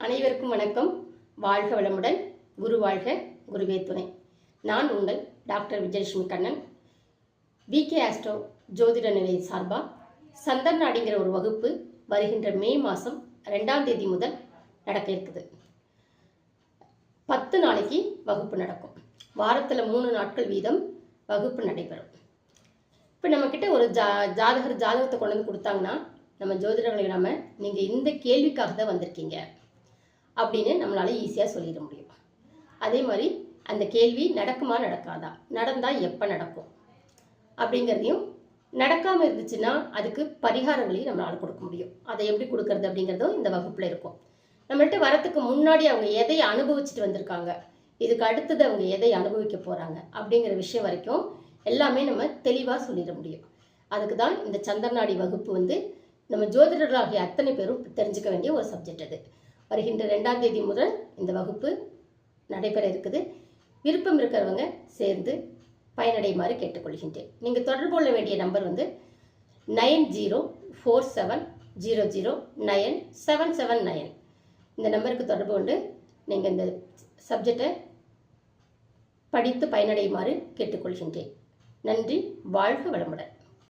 அனைவருக்கும் வணக்கம். வாழ்க வளமுடன். குரு வாழ்க, குருவே துணை. நான் உங்கள் doctor Vijayalakshmi Kannan. VK Astro ஜோதிட நிலைய சார்பாக சந்தர்நாடிங்கிற ஒரு வகுப்பு வருகின்ற மே மாதம் 2ஆம் தேதி முதல் நடக்க இருக்குது. 10 நாளைக்கு வகுப்பு நடக்கும். வாரத்தில் 3 நாட்கள் வீதம் வகுப்பு நடைபெறும். இப்போ நம்மக்கிட்ட ஒரு ஜாதகத்தை கொண்டு வந்து கொடுத்தாங்கன்னா நம்ம ஜோதிடர்கள் இல்லாமல் நீங்கள் இந்த கேள்விக்காக தான் வந்திருக்கீங்க அப்படின்னு நம்மளால ஈஸியாக சொல்லிட முடியும். அதே மாதிரி அந்த கேள்வி நடக்குமா நடக்காதா, நடந்தால் எப்போ நடக்கும் அப்படிங்கிறதையும், நடக்காமல் இருந்துச்சுன்னா அதுக்கு பரிகாரங்களையும் நம்மளால் கொடுக்க முடியும். அதை எப்படி கொடுக்கறது அப்படிங்கிறதும் இந்த வகுப்பில் இருக்கும். நம்மள்கிட்ட வரத்துக்கு முன்னாடி அவங்க எதை அனுபவிச்சுட்டு வந்திருக்காங்க, இதுக்கு அடுத்தது அவங்க எதை அனுபவிக்க போகிறாங்க அப்படிங்கிற விஷயம் வரைக்கும் எல்லாமே நம்ம தெளிவாக சொல்லிட முடியும். அதுக்கு தான் இந்த சந்திரநாடி வகுப்பு நம்ம ஜோதிடர்களாகிய அத்தனை பேரும் தெரிஞ்சுக்க வேண்டிய ஒரு சப்ஜெக்ட். அது வருகின்ற 2ஆம் தேதி முதல் இந்த வகுப்பு நடைபெற இருக்குது. விருப்பம் இருக்கிறவங்க சேர்ந்து பயனடையுமாறு கேட்டுக்கொள்கின்றேன். நீங்கள் தொடர்பு கொள்ள வேண்டிய நம்பர் 9047009779. இந்த நம்பருக்கு தொடர்பு கொண்டு நீங்கள் இந்த சப்ஜெக்டை படித்து பயனடையுமாறு கேட்டுக்கொள்கின்றேன். நன்றி. வாழ்க வளமுடன்.